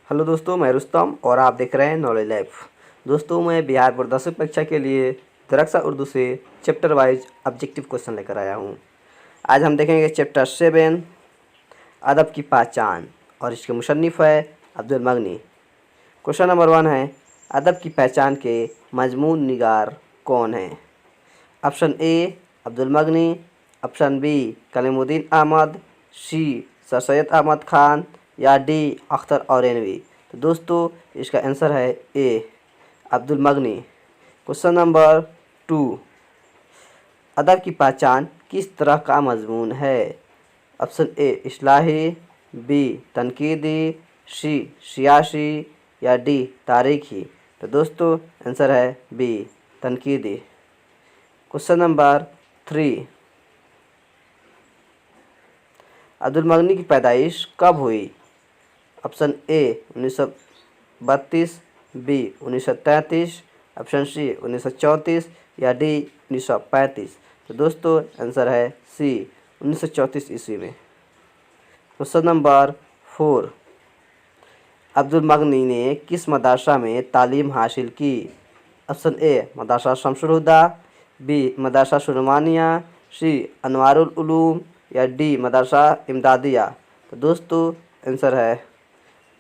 Hello दोस्तों, मैं रुस्तम और आप देख रहे हैं नॉलेज लैब। दोस्तों, मैं बिहार बोर्ड 10वीं परीक्षा के लिए दरअक्सा उर्दू से चैप्टर वाइज ऑब्जेक्टिव क्वेश्चन लेकर आया हूं। आज हम देखेंगे चैप्टर 7 अदब की पहचान और इसके मुसन्निफ़ है अब्दुल मगनी। क्वेश्चन नंबर 1 है, अदब की पहचान के मजमून निगार कौन हैं? ऑप्शन ए अब्दुल मगनी, ऑप्शन बी कलीमुद्दीन अहमद, सी सर सैयद अहमद खान या डी अख्तर औरैनवी। तो दोस्तों, इसका आंसर है ए अब्दुल मगनी। क्वेश्चन नंबर 2, अदब की पहचान किस तरह का मजमून है? ऑप्शन ए इस्लाही, बी तनकीदी, सी सियासी या डी तारीखी। तो दोस्तों, आंसर है बी तनकीदी। क्वेश्चन नंबर 3, अब्दुल मगनी की पैदाइश कब हुई? Option A 1932, B 1933, option C 1934 या डी 1935। तो दोस्तों, आंसर है सी 1934 ईस्वी में। क्वेश्चन नंबर 4, अब्दुल मगनी ने किस मदरसा में तालीम हासिल की? Option A Madrasa Shamsul Huda, B Madrasa Sulemania, C Anwarul Uloom या डी मदरसा इमदादिया। तो दोस्तों, आंसर है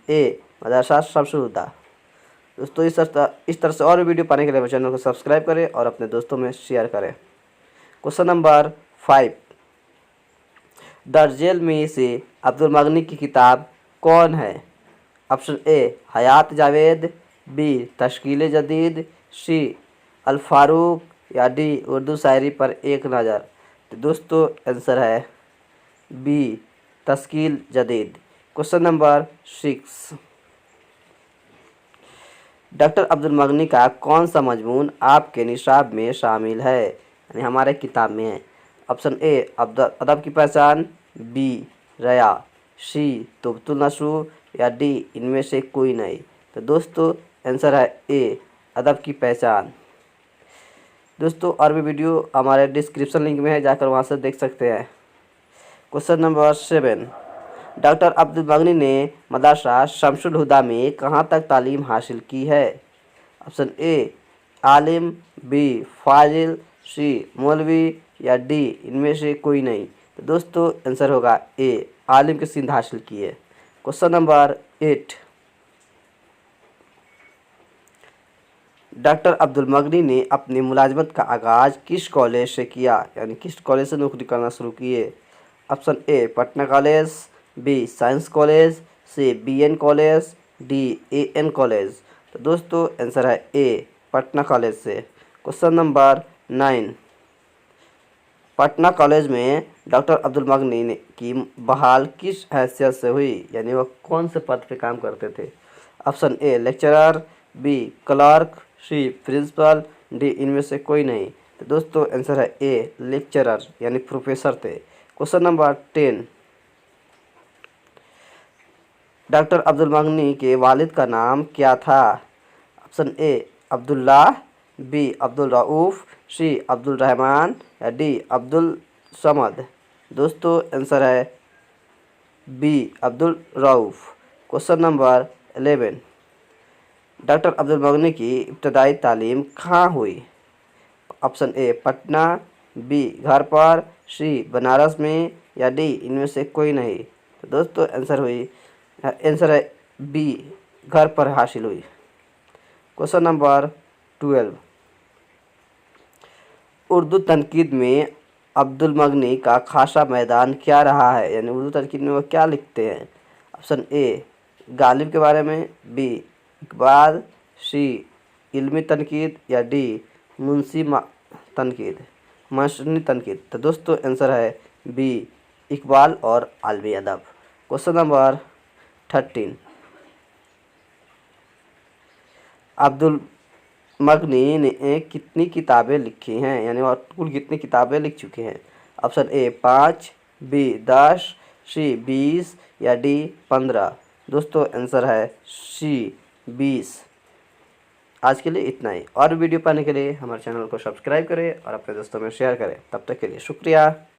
ए मदरसा शमसुल हुदा। दोस्तों, इस तरह से और भी वीडियो पाने के लिए मेरे चैनल को सब्सक्राइब करें और अपने दोस्तों में शेयर करें। क्वेश्चन नंबर 5, दर्ज झेल में से अब्दुल मगनी की किताब कौन है? Option A Hayat Javed, B Tashkeel Jadeed, C अल फारूक या डी उर्दू शायरी पर एक नज़र। तो दोस्तों, आंसर है बी तश्कील जदीद। क्वेश्चन नंबर 6, डॉक्टर अब्दुल मगनी का कौन सा मजमून आपके निसाब में शामिल है, यानी हमारे किताब में है? ऑप्शन ए अदब की पहचान, बी रया, सी तुबतुल नशू या डी इनमें से कोई नहीं। तो दोस्तों, आंसर है ए अदब की पहचान। दोस्तों, और भी वीडियो हमारे डिस्क्रिप्शन लिंक में है, जाकर वहाँ से देख सकते हैं। क्वेश्चन नंबर 7, डॉक्टर अब्दुल मगनी ने मदरसा शमसुल हुदा में कहाँ तक तालीम हासिल की है? ऑप्शन ए आलिम, बी फाजिल, सी मौलवी या डी इनमें से कोई नहीं। तो दोस्तों, आंसर होगा ए आलिम की सिंध हासिल की है। क्वेश्चन नंबर 8, डॉक्टर अब्दुल मगनी ने अपनी मुलाजमत का आगाज़ किस कॉलेज से किया, यानी किस कॉलेज से नौकरी करना शुरू किए? Option A Patna college, B science college, C BN college, D AN college. तो दोस्तों, आंसर है ए पटना कॉलेज से। क्वेश्चन नंबर 9, पटना कॉलेज में डॉक्टर अब्दुल मगनी ने की बहाल किस हैसियत से हुई, यानी वह कौन से पद पे काम करते थे? Option A lecturer, B clerk, C principal, D इनमें से कोई नहीं। तो दोस्तों, आंसर है ए लेक्चरर यानी प्रोफेसर थे। क्वेश्चन नंबर 10, डॉक्टर अब्दुल मगनी के वालिद का नाम क्या था? Option A Abdullah, B Abdul Rauf, C Abdul Rahman या डी अब्दुल समद। दोस्तों, आंसर है B Abdul Rauf. Question number 11, doctor Abdul मगनी की इब्तदाई तालीम कहाँ हुई? ऑप्शन ए पटना, बी घर पर, सी बनारस में या डी इनमें से कोई नहीं। तो दोस्तों, आंसर है बी घर पर हासिल हुई। क्वेश्चन नंबर 12, उर्दू तनकीद में अब्दुल मगनी का खासा मैदान क्या रहा है, यानी उर्दू तनकीद में वो क्या लिखते हैं? ऑप्शन ए गालिब के बारे में, बी इकबाल, सी इल्मी तनकीद या डी मुंशी तनकीद मसनी तनकीद। तो दोस्तों, आंसर है बी इकबाल और आलमी अदब। क्वेश्चन नंबर 13, अब्दुल मगनी ने कितनी किताबें लिखी हैं, यानी वह कुल कितनी किताबें लिख चुके हैं? ऑप्शन ए 5, बी 10, सी 20 या डी 15। दोस्तों, आंसर है सी 20। आज के लिए इतना ही। और वीडियो पाने के लिए हमारे चैनल को सब्सक्राइब करें और अपने दोस्तों में शेयर करें। तब तक के लिए शुक्रिया।